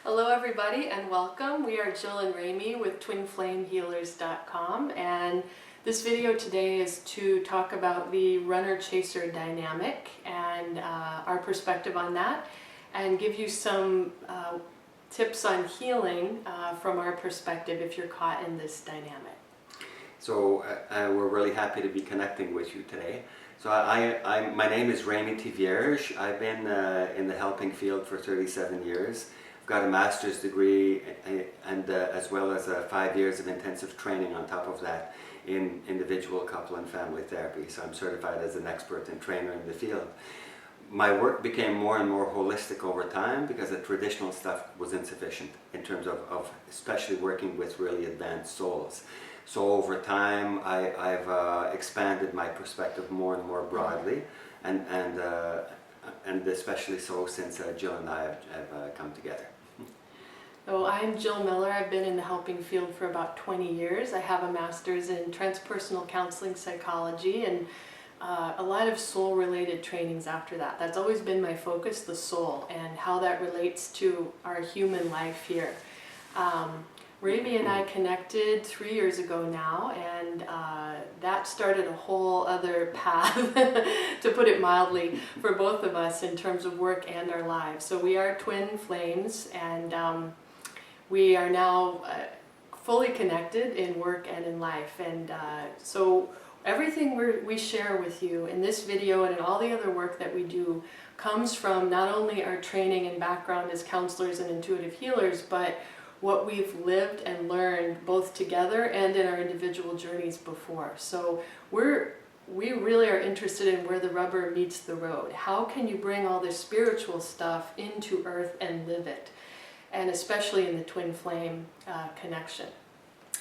Hello everybody and welcome. We are Jill and Rami with twinflamehealers.com, and this video today is to talk about the runner-chaser dynamic and our perspective on that, and give you some tips on healing from our perspective if you're caught in this dynamic. So we're really happy to be connecting with you today. So my name is Rami Tivierge. I've been in the helping field for 37 years. I've got a master's degree and as well as 5 years of intensive training on top of that in individual, couple and family therapy. So I'm certified as an expert and trainer in the field. My work became more and more holistic over time because the traditional stuff was insufficient in terms of especially working with really advanced souls. So over time I've expanded my perspective more and more broadly, and especially so since Jill and I have come together. So I'm Jill Miller. I've been in the helping field for about 20 years. I have a master's in transpersonal counseling psychology and a lot of soul-related trainings after that. That's always been my focus, the soul, and how that relates to our human life here. Rami and I connected 3 years ago now, and that started a whole other path, to put it mildly, for both of us in terms of work and our lives. So we are twin flames, and we are now fully connected in work and in life. And so everything we share with you in this video and in all the other work that we do comes from not only our training and background as counselors and intuitive healers, but what we've lived and learned both together and in our individual journeys before. So we really are interested in where the rubber meets the road. How can you bring all this spiritual stuff into earth and live it? And especially in the twin flame connection.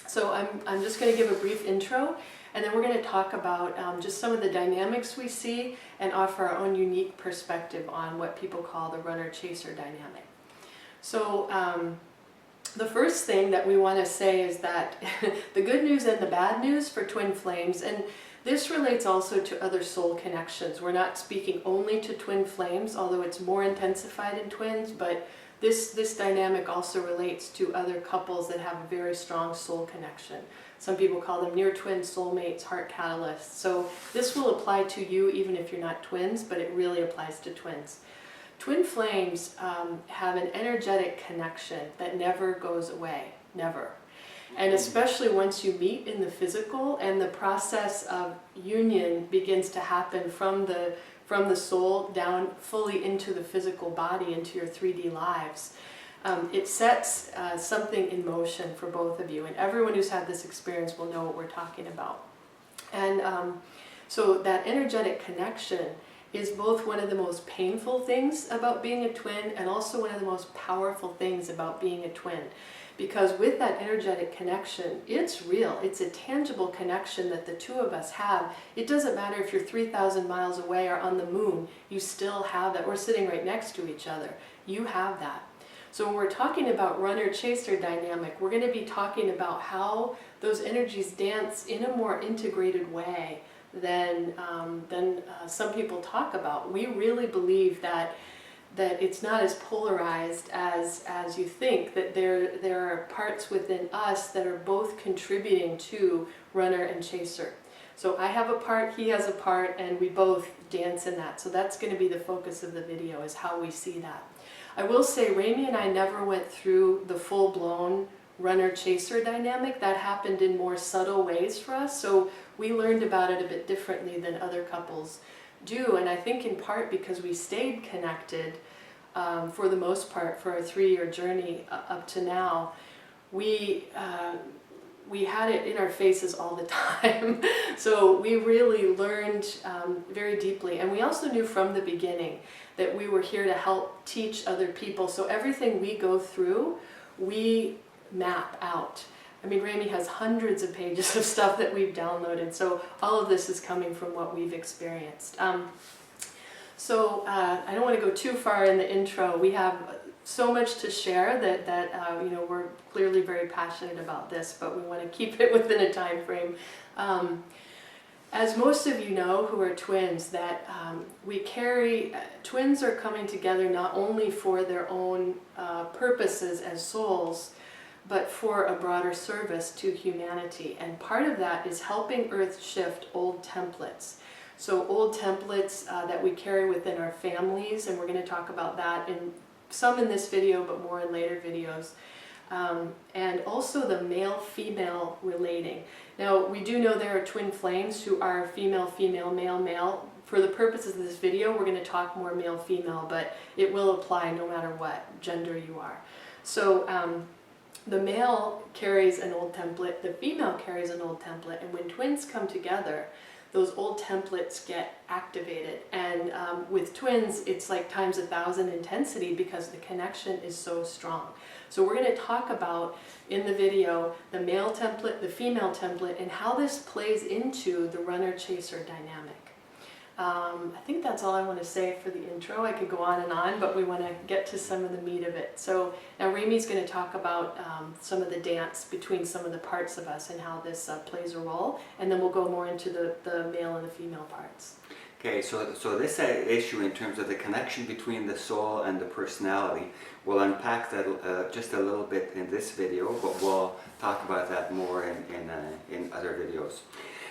So I'm just going to give a brief intro, and then we're going to talk about just some of the dynamics we see and offer our own unique perspective on what people call the runner-chaser dynamic. So the first thing that we want to say is that the good news and the bad news for twin flames, and this relates also to other soul connections. We're not speaking only to twin flames, although it's more intensified in twins, but this dynamic also relates to other couples that have a very strong soul connection. Some people call them near twin soulmates, heart catalysts. So this will apply to you even if you're not twins, but it really applies to twins. Twin flames have an energetic connection that never goes away, never. And especially once you meet in the physical and the process of union begins to happen from the soul down fully into the physical body, into your 3D lives, it sets something in motion for both of you. And everyone who's had this experience will know what we're talking about. And so that energetic connection is both one of the most painful things about being a twin and also one of the most powerful things about being a twin. Because with that energetic connection, it's real. It's a tangible connection that the two of us have. It doesn't matter if you're 3,000 miles away or on the moon, you still have that. We're sitting right next to each other. You have that. So when we're talking about runner-chaser dynamic, we're going to be talking about how those energies dance in a more integrated way than some people talk about. We really believe that it's not as polarized as you think, that there are parts within us that are both contributing to runner and chaser. So I have a part, he has a part, and we both dance in that. So that's going to be the focus of the video, is how we see that. I will say Rami and I never went through the full-blown runner-chaser dynamic. That happened in more subtle ways for us, so we learned about it a bit differently than other couples do, and I think in part because we stayed connected for the most part for our 3-year journey up to now. We had it in our faces all the time, so we really learned very deeply, and we also knew from the beginning that we were here to help teach other people. So everything we go through, we map out. I mean, Rami has hundreds of pages of stuff that we've downloaded, so all of this is coming from what we've experienced. So I don't want to go too far in the intro. We have so much to share that you know, we're clearly very passionate about this, but we want to keep it within a time frame. As most of you know who are twins, that twins are coming together not only for their own purposes as souls, but for a broader service to humanity. And part of that is helping Earth shift old templates. So old templates that we carry within our families, and we're going to talk about that in some in this video, but more in later videos. And also the male-female relating. Now, we do know there are twin flames who are female-female, male-male. For the purposes of this video, we're going to talk more male-female, but it will apply no matter what gender you are. So the male carries an old template, the female carries an old template, and when twins come together, those old templates get activated. And with twins, it's like times 1,000 intensity because the connection is so strong. So we're going to talk about, in the video, the male template, the female template, and how this plays into the runner-chaser dynamic. I think that's all I want to say for the intro. I could go on, but we want to get to some of the meat of it. So now Rami's going to talk about some of the dance between some of the parts of us and how this plays a role, and then we'll go more into the male and the female parts. Okay, so this issue in terms of the connection between the soul and the personality, we'll unpack that just a little bit in this video, but we'll talk about that more in other videos.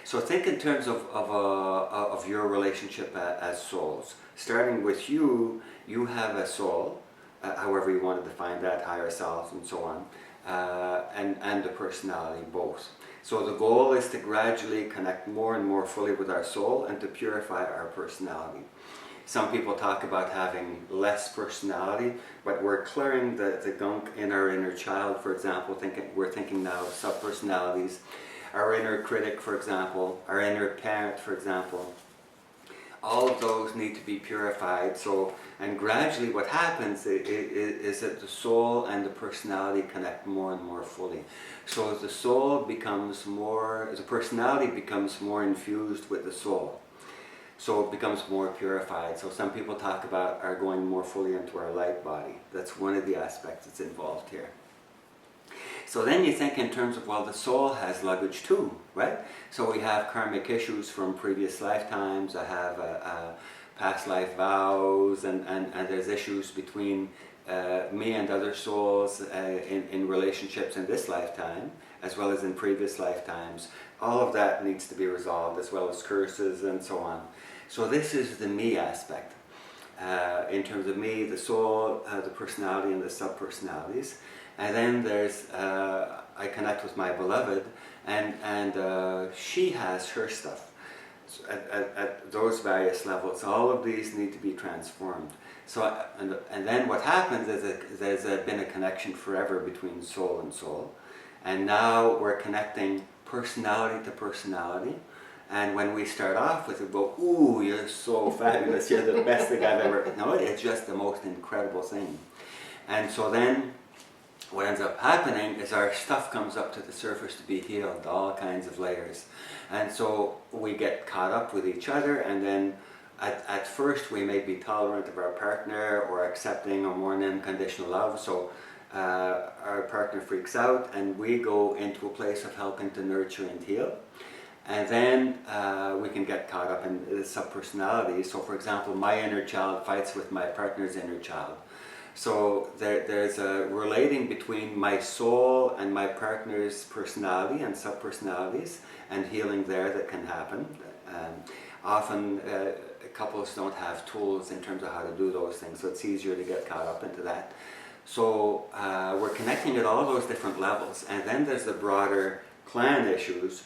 So think in terms of your relationship as souls. Starting with you have a soul, however you want to define that, higher self and so on, and the personality, both. So the goal is to gradually connect more and more fully with our soul and to purify our personality. Some people talk about having less personality, but we're clearing the gunk in our inner child, for example. We're thinking now of sub-personalities. Our inner critic, for example, our inner parent, for example, all of those need to be purified. So, and gradually what happens is that the soul and the personality connect more and more fully. So the soul becomes more, the personality becomes more infused with the soul. So it becomes more purified. So some people talk about our going more fully into our light body. That's one of the aspects that's involved here. So then you think in terms of, well, the soul has luggage too, right? So we have karmic issues from previous lifetimes. I have past life vows, and there's issues between me and other souls in relationships in this lifetime, as well as in previous lifetimes. All of that needs to be resolved, as well as curses and so on. So this is the me aspect. In terms of me, the soul, the personality, and the sub-personalities. And then there's, I connect with my beloved, and she has her stuff. So at those various levels, all of these need to be transformed. So, and then what happens is that there's been a connection forever between soul and soul. And now we're connecting personality to personality. And when we start off with it, go, ooh, you're so fabulous, you're the best thing I've ever... No, it's just the most incredible thing. And so then, what ends up happening is our stuff comes up to the surface to be healed, all kinds of layers. And so we get caught up with each other, and then at first we may be tolerant of our partner or accepting or more unconditional love. So our partner freaks out and we go into a place of helping to nurture and heal. And then we can get caught up in the sub-personality. So for example, my inner child fights with my partner's inner child. So there's a relating between my soul and my partner's personality and sub-personalities, and healing there that can happen. Often couples don't have tools in terms of how to do those things, so it's easier to get caught up into that. So we're connecting at all those different levels. And then there's the broader clan issues.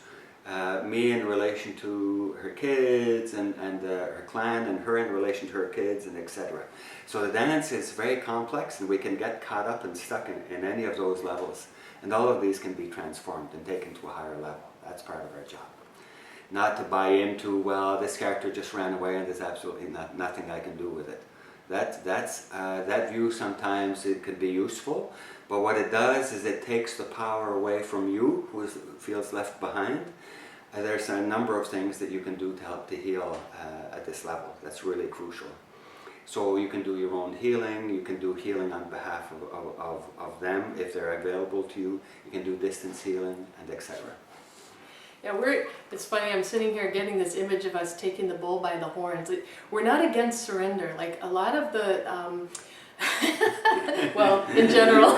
Me in relation to her kids, and her clan, and her in relation to her kids, and etc. So the dance is very complex, and we can get caught up and stuck in any of those levels. And all of these can be transformed and taken to a higher level. That's part of our job. Not to buy into, well, this character just ran away and there's absolutely nothing I can do with it. That view sometimes it can be useful, but what it does is it takes the power away from you, who feels left behind. There's a number of things that you can do to help to heal at this level. That's really crucial. So you can do your own healing, you can do healing on behalf of them if they're available to you, you can do distance healing, and etc. Yeah, it's funny, I'm sitting here getting this image of us taking the bull by the horns. We're not against surrender. Like a lot of the, well, in general,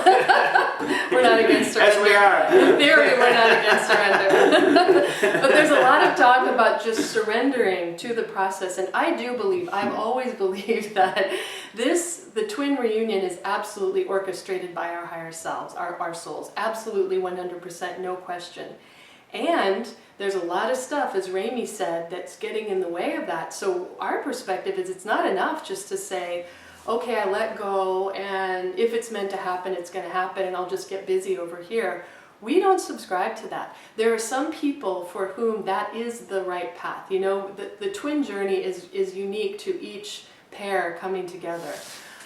we're not against surrender. Yes, we are. In theory, we're not against surrender. But there's a lot of talk about just surrendering to the process. And I do believe, I've always believed that the twin reunion is absolutely orchestrated by our higher selves, our souls. Absolutely 100%, no question. And there's a lot of stuff, as Rami said, that's getting in the way of that. So our perspective is it's not enough just to say, okay, I let go, and if it's meant to happen, it's going to happen, and I'll just get busy over here. We don't subscribe to that. There are some people for whom that is the right path. You know, the twin journey is unique to each pair coming together.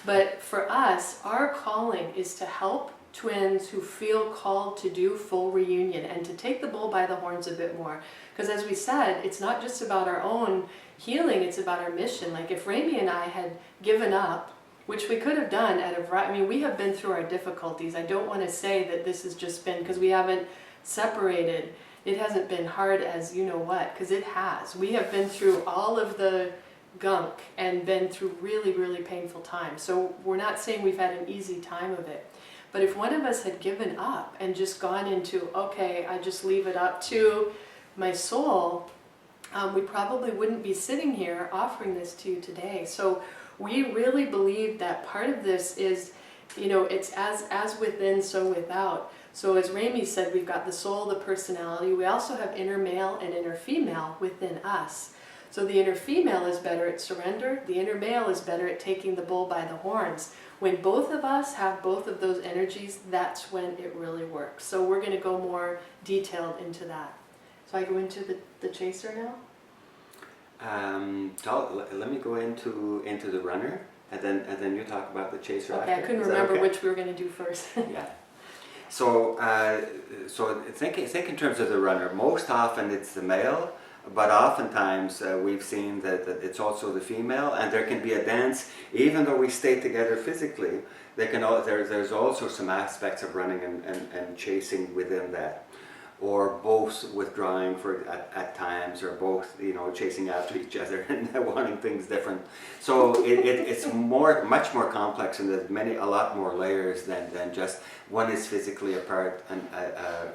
But for us, our calling is to help twins who feel called to do full reunion and to take the bull by the horns a bit more. Because as we said, it's not just about our own healing, it's about our mission. Like if Rami and I had given up, which we could have done at a variety, I mean, we have been through our difficulties. I don't want to say that this has just been, because we haven't separated, it hasn't been hard as you know what, because it has. We have been through all of the gunk and been through really, really painful times. So we're not saying we've had an easy time of it. But if one of us had given up and just gone into, okay, I just leave it up to my soul, we probably wouldn't be sitting here offering this to you today. So we really believe that part of this is, you know, it's as within, so without. So as Rami said, we've got the soul, the personality. We also have inner male and inner female within us. So the inner female is better at surrender. The inner male is better at taking the bull by the horns. When both of us have both of those energies, that's when it really works. So we're going to go more detailed into that. So I go into the chaser now? So let me go into the runner, and then you talk about the chaser. Okay, after. I couldn't Is that remember okay? which we were going to do first. Yeah. So think in terms of the runner. Most often it's the male, but oftentimes we've seen that it's also the female, and there can be a dance, even though we stay together physically. There's also some aspects of running and chasing within that, or both withdrawing at times, or both chasing after each other and wanting things different. So it's much more complex, and there's a lot more layers than just one is physically apart and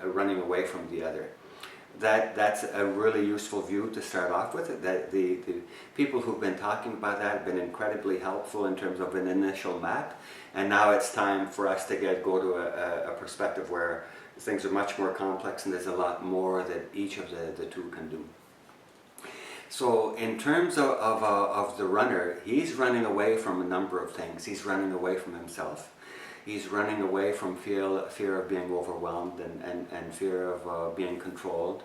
running away from the other. That's a really useful view to start off with. That the people who've been talking about that have been incredibly helpful in terms of an initial map, and now it's time for us to go to a perspective where things are much more complex and there's a lot more that each of the two can do. So in terms of the runner, he's running away from a number of things. He's running away from himself. He's running away from fear of being overwhelmed and fear of being controlled.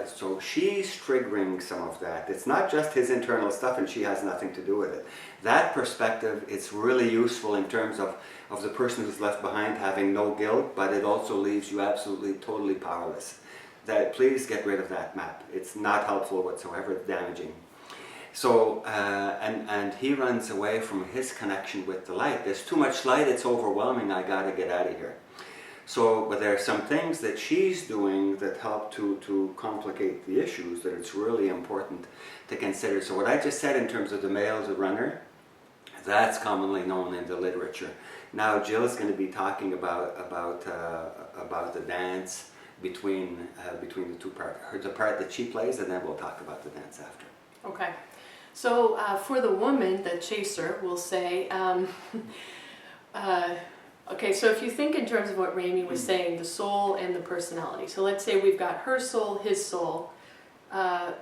So she's triggering some of that. It's not just his internal stuff, and she has nothing to do with it. That perspective, it's really useful in terms of the person who's left behind having no guilt, but it also leaves you absolutely, totally powerless. Please get rid of that map. It's not helpful whatsoever, it's damaging. So, and he runs away from his connection with the light. There's too much light, it's overwhelming, I gotta get out of here. So, but there are some things that she's doing that help to complicate the issues, that it's really important to consider. So what I just said in terms of the male, the runner, that's commonly known in the literature. Now Jill's going to be talking about the dance between the two parts, the part that she plays, and then we'll talk about the dance after. Okay. So for the woman, the chaser, we'll say, okay, so if you think in terms of what Rami was saying, the soul and the personality. So let's say we've got her soul, his soul. Am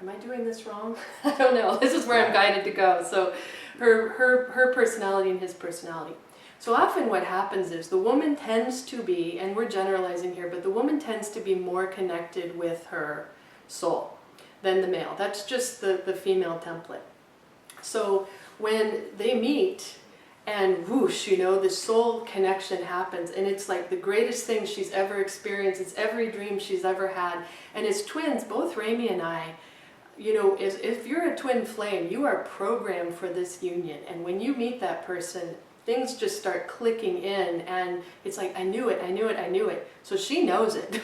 I doing this wrong? I don't know. This is where I'm guided to go. So her personality and his personality. So often what happens is the woman tends to be, and we're generalizing here, but the woman tends to be more connected with her soul than the male. That's just the female template. So when they meet and whoosh, the soul connection happens, and it's like the greatest thing she's ever experienced. It's every dream she's ever had. And as twins, both Rami and I, if you're a twin flame, you are programmed for this union. And when you meet that person, things just start clicking in, and it's like, I knew it, I knew it, I knew it. So she knows it,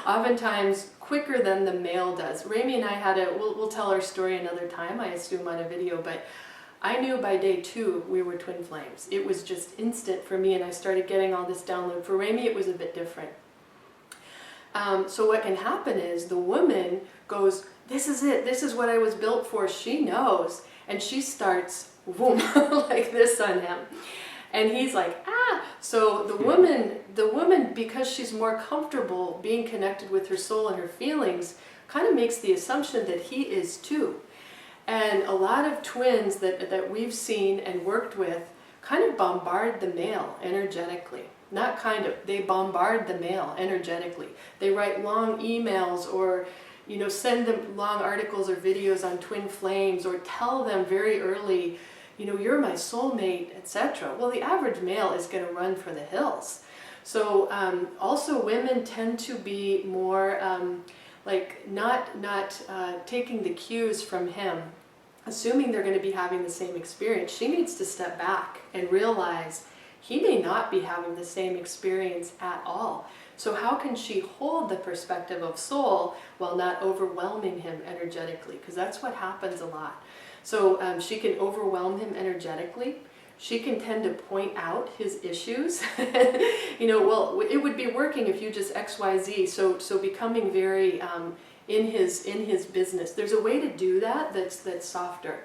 oftentimes quicker than the male does. Rami and I had we'll tell our story another time, I assume on a video, but I knew by day 2 we were twin flames. It was just instant for me, and I started getting all this download. For Rami, it was a bit different. So what can happen is the woman goes, this is it, this is what I was built for, she knows, and she starts, boom, like this on him. And he's like, ah! So the woman, because she's more comfortable being connected with her soul and her feelings, kind of makes the assumption that he is too. And a lot of twins that we've seen and worked with kind of bombard the male energetically. Not kind of, they bombard the male energetically. They write long emails, or send them long articles or videos on twin flames, or tell them very early, you're my soulmate, etc. Well, the average male is going to run for the hills. So also women tend to be more not taking the cues from him, assuming they're going to be having the same experience. She needs to step back and realize he may not be having the same experience at all. So how can she hold the perspective of soul while not overwhelming him energetically? Because that's what happens a lot. So she can overwhelm him energetically. She can tend to point out his issues. Well, it would be working if you just XYZ. So becoming very in his business. There's a way to do that that's softer.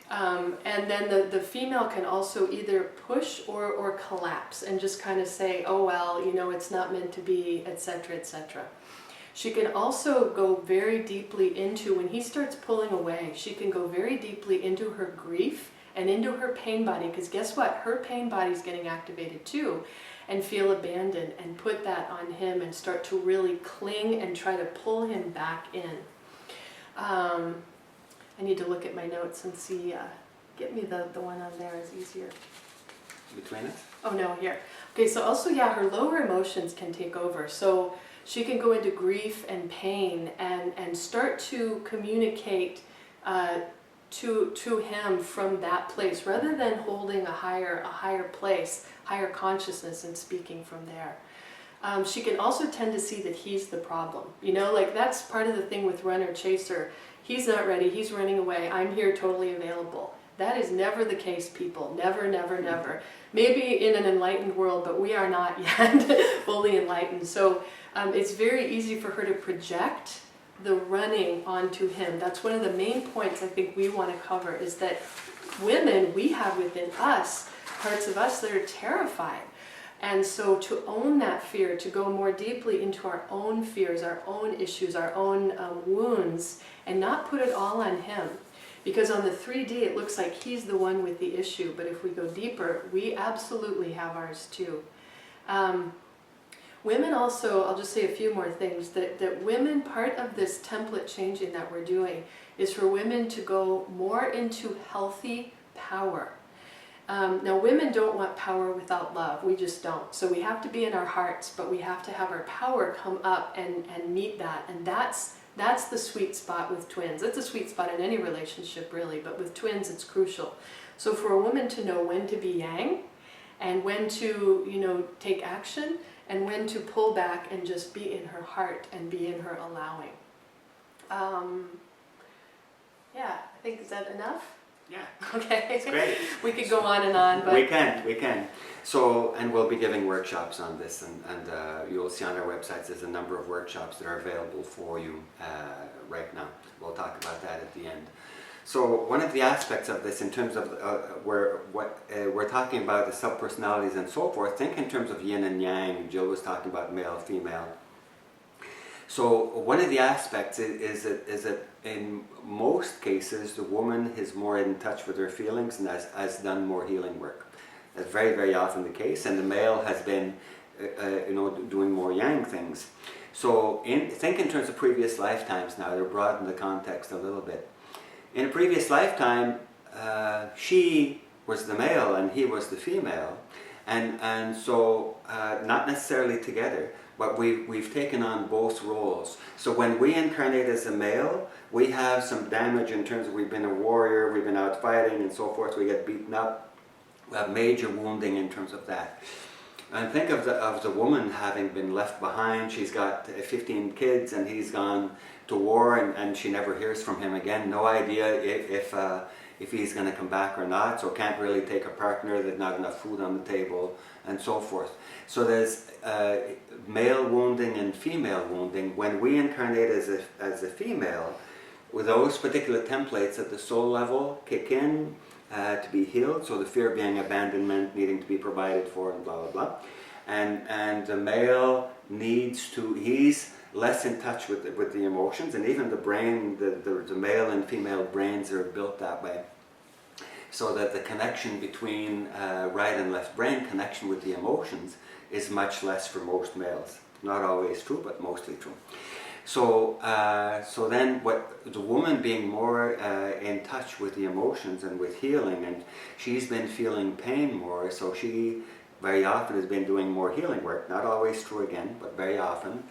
And then the female can also either push or collapse and just kind of say, oh well, it's not meant to be, etc., etc. She can also go very deeply into, when he starts pulling away, she can go very deeply into her grief and into her pain body, because guess what? Her pain body is getting activated too, and feel abandoned and put that on him and start to really cling and try to pull him back in. I need to look at my notes and see, get me the one on there is easier. Between it? Oh no, here. Okay, so also, yeah, her lower emotions can take over. So she can go into grief and pain and start to communicate to him from that place, rather than holding a higher place, higher consciousness, and speaking from there. She can also tend to see that he's the problem. That's part of the thing with runner chaser. He's not ready, he's running away, I'm here totally available. That is never the case, people. Never, never, never. Maybe in an enlightened world, but we are not yet fully enlightened. So it's very easy for her to project the running onto him. That's one of the main points I think we want to cover, is that women, we have within us parts of us that are terrified. And so to own that fear, to go more deeply into our own fears, our own issues, our own wounds, and not put it all on him. Because on the 3D, it looks like he's the one with the issue, but if we go deeper, we absolutely have ours too. Women also, I'll just say a few more things, that women, part of this template changing that we're doing is for women to go more into healthy power. Now, women don't want power without love. We just don't. So we have to be in our hearts, but we have to have our power come up and meet that. And that's the sweet spot with twins. It's a sweet spot in any relationship, really, but with twins, it's crucial. So for a woman to know when to be yang, and when to, take action, and when to pull back and just be in her heart and be in her allowing. Yeah, I think, is that enough? Yeah. Okay. It's great. We could go on and on, but... We can. So, and we'll be giving workshops on this, and you'll see on our websites there's a number of workshops that are available for you right now. We'll talk about that at the end. So one of the aspects of this, in terms of we're talking about the subpersonalities and so forth, think in terms of yin and yang. Jill was talking about male, female. So one of the aspects is that in most cases the woman is more in touch with her feelings and has done more healing work. That's very, very often the case, and the male has been doing more yang things. So think in terms of previous lifetimes now, to broaden the context a little bit. In a previous lifetime, she was the male and he was the female, and so not necessarily together, but we've taken on both roles. So when we incarnate as a male, we have some damage in terms of we've been a warrior, we've been out fighting and so forth, we get beaten up. who have major wounding in terms of that. And think of the woman having been left behind. She's got 15 kids and he's gone to war, and she never hears from him again. No idea if he's going to come back or not, so can't really take a partner, there's not enough food on the table, and so forth. So there's male wounding and female wounding. When we incarnate as a female, with those particular templates at the soul level kick in to be healed, so the fear being abandonment, needing to be provided for, and blah blah blah. And the male needs to, he's less in touch with the emotions, and even the brain, the male and female brains are built that way, so that the connection between right and left brain connection with the emotions is much less for most males. Not always true, but mostly true. So, so then the woman being more in touch with the emotions and with healing, and she's been feeling pain more, so she very often has been doing more healing work, not always true again, but very often.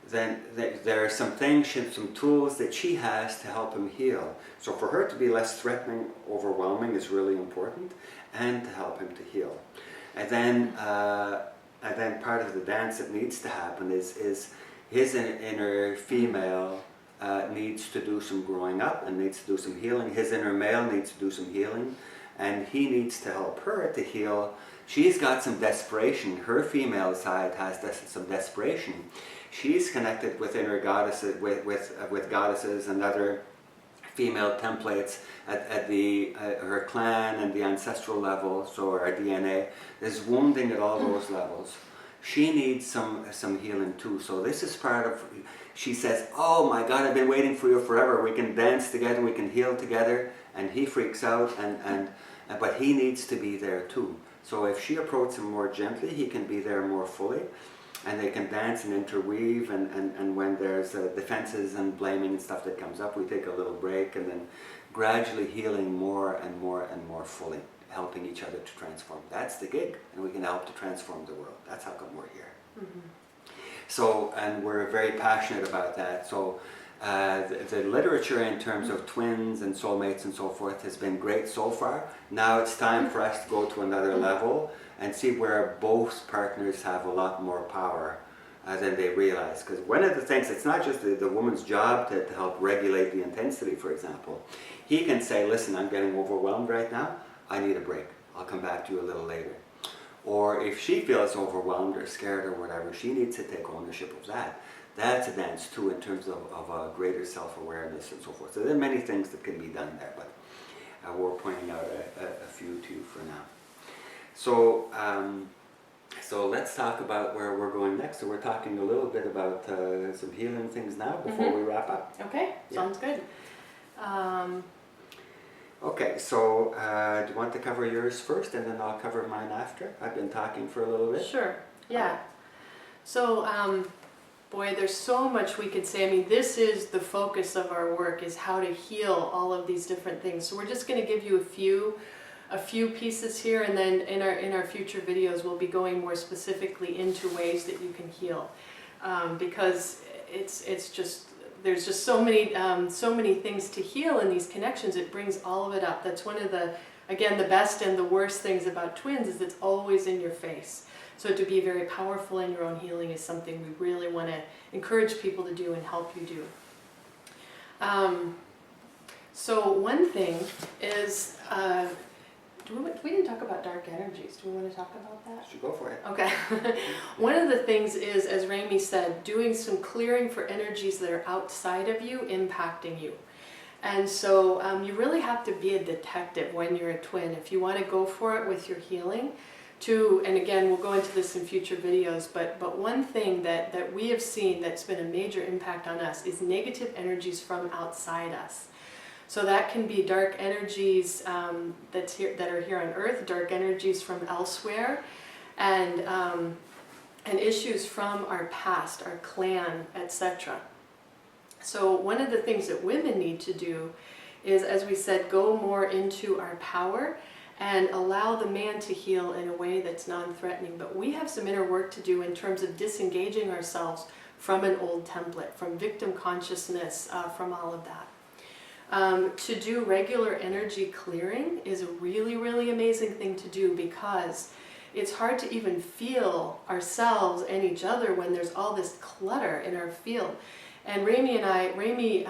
Then there are some things, some tools that she has to help him heal. So for her to be less threatening, overwhelming is really important, and to help him to heal. And then part of the dance that needs to happen is his inner female needs to do some growing up and needs to do some healing. His inner male needs to do some healing, and he needs to help her to heal. She's got some desperation. Her female side has some desperation. She's connected with inner goddesses, with goddesses and other female templates at her clan and the ancestral level, so our DNA. There's wounding at all those levels. She needs some healing too. So this is part of, she says, oh my God, I've been waiting for you forever. We can dance together, we can heal together. And he freaks out, but he needs to be there too. So if she approaches him more gently, he can be there more fully. And they can dance and interweave, and when there's defenses and blaming and stuff that comes up, we take a little break, and then gradually healing more and more and more fully, helping each other to transform. That's the gig, and we can help to transform the world. That's how come we're here. Mm-hmm. So, and we're very passionate about that. So the literature in terms of twins and soulmates and so forth has been great so far. Now it's time for us to go to another level and see where both partners have a lot more power than they realize. Because one of the things, it's not just the woman's job to help regulate the intensity, for example. He can say, listen, I'm getting overwhelmed right now, I need a break. I'll come back to you a little later. Or if she feels overwhelmed or scared or whatever, she needs to take ownership of that. That's a dance too, in terms of a greater self-awareness and so forth. So there are many things that can be done there, but we're pointing out a few to you for now. So, so let's talk about where we're going next. So we're talking a little bit about some healing things now before we wrap up. Okay, sounds good. Okay, so do you want to cover yours first, and then I'll cover mine after? I've been talking for a little bit. Sure, yeah. So, boy, there's so much we could say. I mean, this is the focus of our work, is how to heal all of these different things. So we're just going to give you a few pieces here, and then in our future videos we'll be going more specifically into ways that you can heal, because it's just, there's just so many things to heal in these connections. It brings all of it up. That's one of the, again, the best and the worst things about twins, is it's always in your face. So to be very powerful in your own healing is something we really want to encourage people to do and help you do. So one thing is, we didn't talk about dark energies. Do we want to talk about that? Should go for it. Okay. One of the things is, as Rami said, doing some clearing for energies that are outside of you, impacting you. And so you really have to be a detective when you're a twin. If you want to go for it with your healing, and again, we'll go into this in future videos, but one thing that we have seen that's been a major impact on us is negative energies from outside us. So that can be dark energies that are here on Earth, dark energies from elsewhere, and issues from our past, our clan, etc. So one of the things that women need to do is, as we said, go more into our power and allow the man to heal in a way that's non-threatening. But we have some inner work to do in terms of disengaging ourselves from an old template, from victim consciousness, from all of that. To do regular energy clearing is a really, really amazing thing to do, because it's hard to even feel ourselves and each other when there's all this clutter in our field. And Rami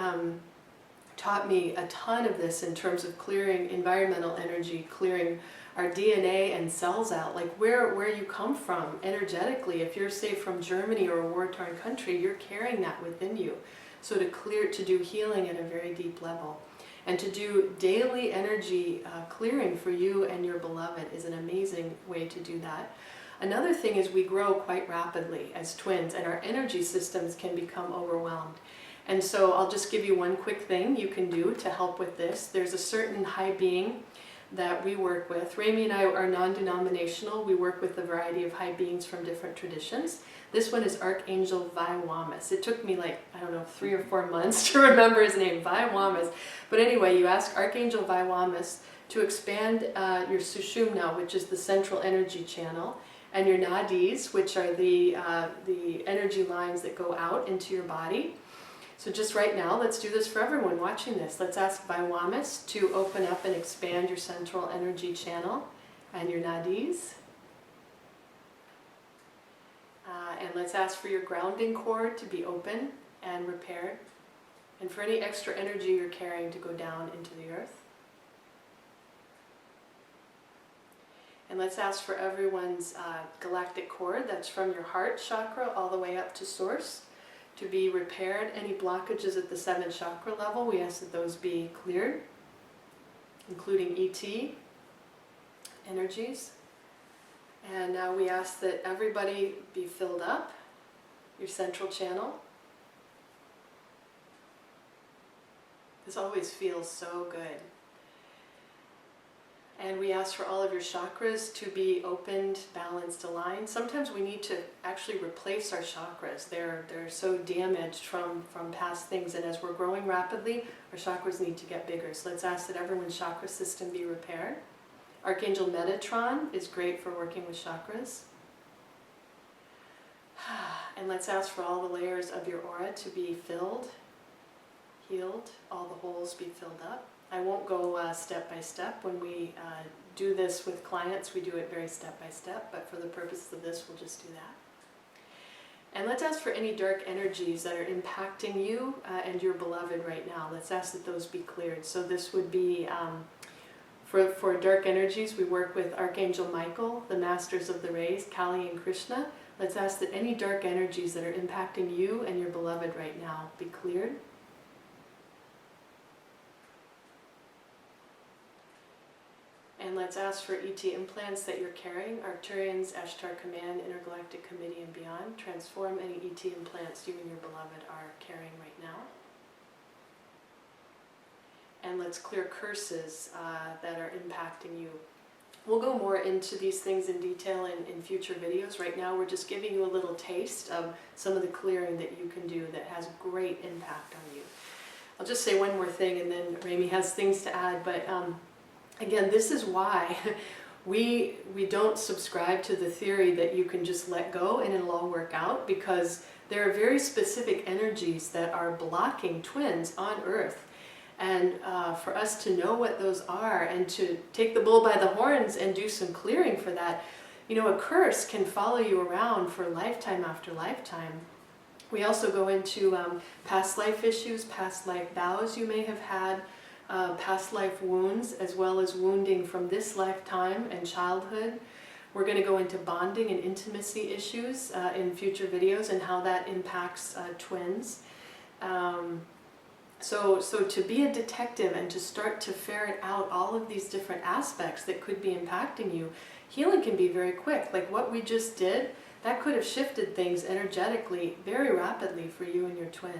taught me a ton of this in terms of clearing environmental energy, clearing our DNA and cells out, like where you come from energetically. If you're, say, from Germany or a war-torn country, you're carrying that within you. So to do healing at a very deep level, and to do daily energy clearing for you and your beloved is an amazing way to do that. Another thing is we grow quite rapidly as twins, and our energy systems can become overwhelmed. And so I'll just give you one quick thing you can do to help with this. There's a certain high being that we work with. Rami and I are non-denominational. We work with a variety of high beings from different traditions. This one is Archangel Vaiwamas. It took me like, I don't know, 3 or 4 months to remember his name, Vaiwamas. But anyway, you ask Archangel Vaiwamas to expand your Sushumna, which is the central energy channel, and your nadis, which are the energy lines that go out into your body. So just right now, let's do this for everyone watching this. Let's ask Vaiwamas to open up and expand your central energy channel and your nadis. And let's ask for your grounding cord to be open and repaired, and for any extra energy you're carrying to go down into the earth. And let's ask for everyone's galactic cord, that's from your heart chakra all the way up to source, to be repaired. Any blockages at the 7th chakra level, we ask that those be cleared, including ET energies. And now we ask that everybody be filled up, your central channel. This always feels so good. And we ask for all of your chakras to be opened, balanced, aligned. Sometimes we need to actually replace our chakras. They're so damaged from past things, and as we're growing rapidly, our chakras need to get bigger. So let's ask that everyone's chakra system be repaired. Archangel Metatron is great for working with chakras. And let's ask for all the layers of your aura to be filled, healed, all the holes be filled up. I won't go step by step. When we do this with clients, we do it very step by step, but for the purposes of this, we'll just do that. And let's ask for any dark energies that are impacting you and your beloved right now. Let's ask that those be cleared. So this would be, for dark energies, we work with Archangel Michael, the Masters of the Rays, Kali and Krishna. Let's ask that any dark energies that are impacting you and your beloved right now be cleared. And let's ask for ET implants that you're carrying, Arcturians, Ashtar Command, Intergalactic Committee, and beyond. Transform any ET implants you and your beloved are carrying right now. And let's clear curses that are impacting you. We'll go more into these things in detail in future videos. Right now we're just giving you a little taste of some of the clearing that you can do that has great impact on you. I'll just say one more thing, and then Rami has things to add, but again, this is why we don't subscribe to the theory that you can just let go and it'll all work out, because there are very specific energies that are blocking twins on Earth. And for us to know what those are and to take the bull by the horns and do some clearing for that, you know, a curse can follow you around for lifetime after lifetime. We also go into past life issues, past life vows you may have had, past life wounds, as well as wounding from this lifetime and childhood. We're going to go into bonding and intimacy issues in future videos and how that impacts twins. So to be a detective and to start to ferret out all of these different aspects that could be impacting you, healing can be very quick. Like what we just did, that could have shifted things energetically very rapidly for you and your twin.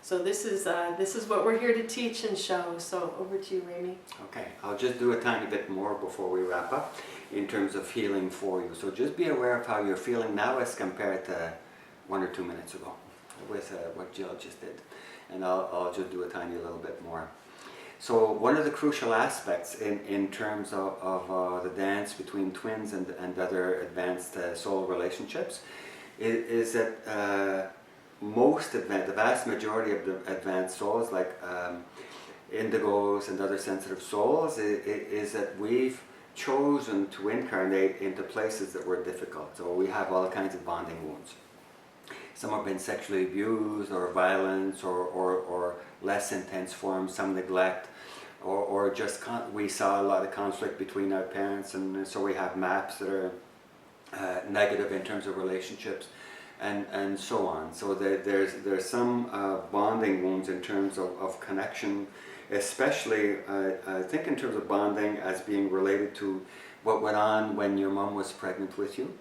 So this is what we're here to teach and show. So over to you, Rami. Okay, I'll just do a tiny bit more before we wrap up in terms of healing for you. So just be aware of how you're feeling now as compared to 1 or 2 minutes ago with what Jill just did. And I'll just do a tiny little bit more. So one of the crucial aspects in terms of the dance between twins and other advanced soul relationships is that the vast majority of the advanced souls, like indigos and other sensitive souls is that we've chosen to incarnate into places that were difficult. So we have all kinds of bonding wounds. Some have been sexually abused or violence or less intense forms, some neglect, or just we saw a lot of conflict between our parents, and so we have maps that are negative in terms of relationships and so on. So there's some bonding wounds in terms of connection, especially I think in terms of bonding as being related to what went on when your mom was pregnant with you,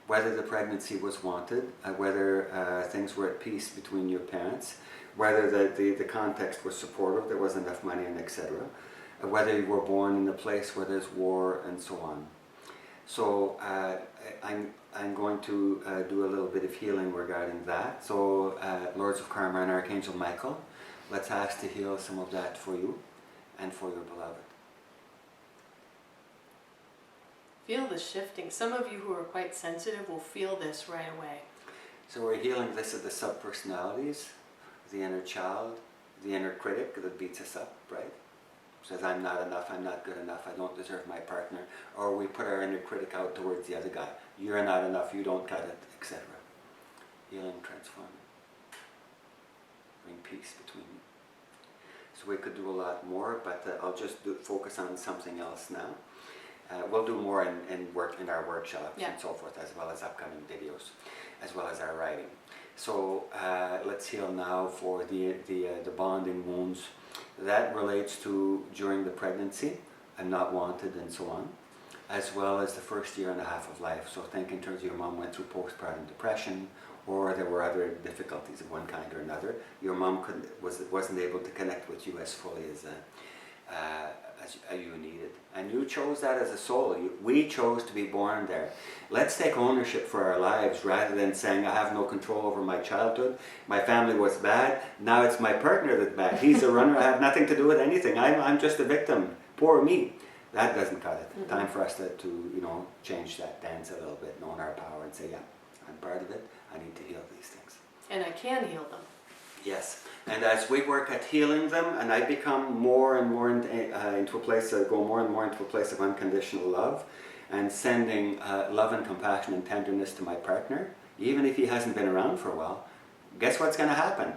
whether the pregnancy was wanted, whether things were at peace between your parents, whether the context was supportive, there was enough money, and etc., whether you were born in a place where there's war, and so on. So I'm going to do a little bit of healing regarding that. So Lords of Karma and Archangel Michael, let's ask to heal some of that for you and for your beloved. Feel the shifting. Some of you who are quite sensitive will feel this right away. So we're healing this of the subpersonalities, the inner child, the inner critic that beats us up, right? Says, I'm not enough, I'm not good enough, I don't deserve my partner. Or we put our inner critic out towards the other guy. You're not enough, you don't cut it, etc. Healing, transforming. Bring peace between you. So we could do a lot more, but I'll just focus on something else now. We'll do more in our workshops and so forth, as well as upcoming videos, as well as our writing. So let's heal now for the bonding wounds. That relates to during the pregnancy, and not wanted, and so on, as well as the first year and a half of life. So think in terms of your mom went through postpartum depression, or there were other difficulties of one kind or another. Your mom wasn't able to connect with you as fully as you needed. And you chose that as a soul. We chose to be born there. Let's take ownership for our lives rather than saying, I have no control over my childhood. My family was bad. Now it's my partner that's bad. He's a runner. I have nothing to do with anything. I'm just a victim. Poor me. That doesn't cut it. Mm-hmm. Time for us to change that dance a little bit, know our power, and say, yeah, I'm part of it. I need to heal these things. And I can heal them. Yes, and as we work at healing them, and I become more and more into a place, go more and more into a place of unconditional love, and sending love and compassion and tenderness to my partner, even if he hasn't been around for a while, guess what's going to happen?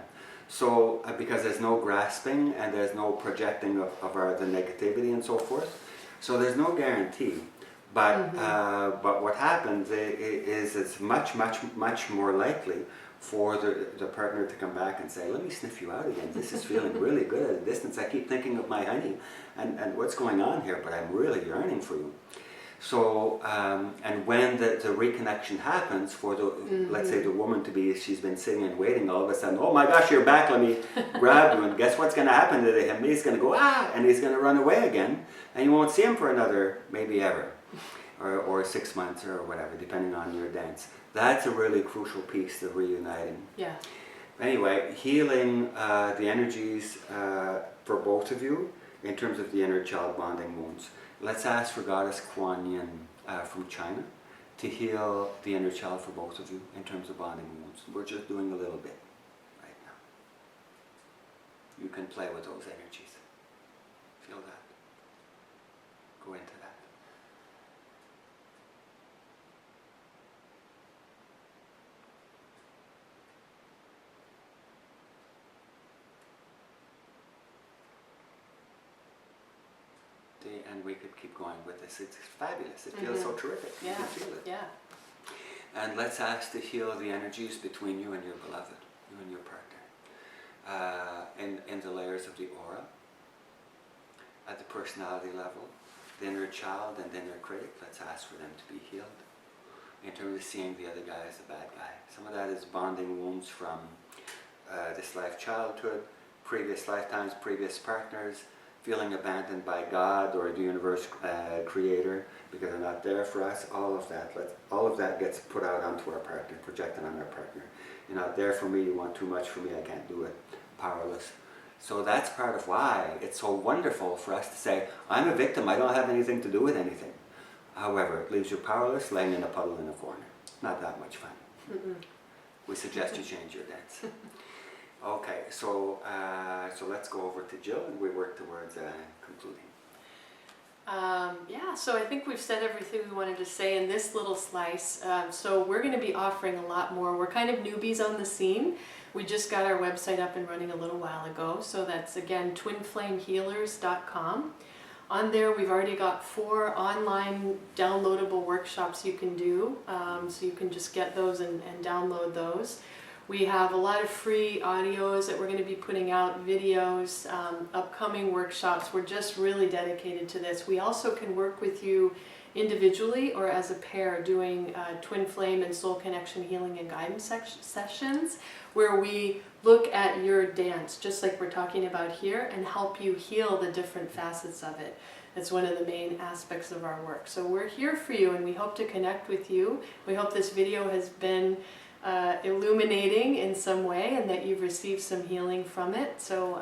So, because there's no grasping and there's no projecting of the negativity and so forth, so there's no guarantee. But but what happens is it's much more likely for the partner to come back and say, let me sniff you out again. This is feeling really good at a distance. I keep thinking of my honey and what's going on here, but I'm really yearning for you. So, and when the reconnection happens for the, let's say the woman to be, she's been sitting and waiting, all of a sudden, oh my gosh, you're back, let me grab you. And guess what's going to happen to him? He's going to go, and he's going to run away again. And you won't see him for another, maybe ever, or 6 months or whatever, depending on your dance. That's a really crucial piece, the reuniting. Yeah. Anyway, healing the energies for both of you in terms of the inner child bonding wounds. Let's ask for Goddess Kuan Yin from China to heal the inner child for both of you in terms of bonding wounds. We're just doing a little bit right now. You can play with those energies. Feel that. Go into that. And we could keep going with this. It's fabulous. It feels so terrific. Yeah. You can feel it. Yeah. And let's ask to heal the energies between you and your beloved, you and your partner, in the layers of the aura, at the personality level, the inner child and the inner critic. Let's ask for them to be healed. In terms of seeing the other guy as the bad guy. Some of that is bonding wounds from this life childhood, previous lifetimes, previous partners, feeling abandoned by God or the universe creator because they're not there for us. All of that gets put out onto our partner, projected on our partner. You're not there for me, you want too much for me, I can't do it, powerless. So that's part of why it's so wonderful for us to say, I'm a victim, I don't have anything to do with anything. However, it leaves you powerless, laying in a puddle in a corner. Not that much fun. We suggest you change your dance. Okay, so so let's go over to Jill and we work towards concluding. Yeah, so I think we've said everything we wanted to say in this little slice. So we're going to be offering a lot more. We're kind of newbies on the scene. We just got our website up and running a little while ago. So that's again twinflamehealers.com. On there we've already got 4 online downloadable workshops you can do. So you can just get those and download those. We have a lot of free audios that we're going to be putting out, videos, upcoming workshops. We're just really dedicated to this. We also can work with you individually or as a pair doing twin flame and soul connection healing and guidance sessions where we look at your dance, just like we're talking about here, and help you heal the different facets of it. That's one of the main aspects of our work. So we're here for you and we hope to connect with you. We hope this video has been illuminating in some way and that you've received some healing from it. So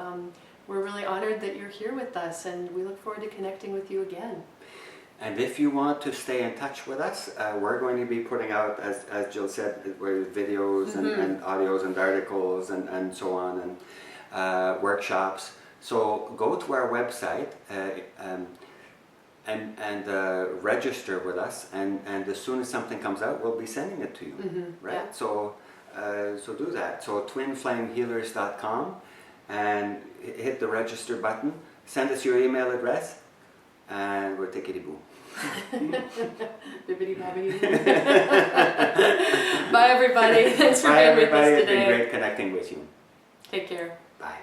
we're really honored that you're here with us and we look forward to connecting with you again. And if you want to stay in touch with us, we're going to be putting out, as Jill said, videos and audios and articles and so on, and workshops. So go to our website and register with us, and as soon as something comes out, we'll be sending it to you, right? Yeah. So so do that. So twinflamehealers.com and hit the register button. Send us your email address, and we'll take it boom. Bibbidi bobbidi. Bye everybody. Thanks for being with us today. It's been great connecting with you. Take care. Bye.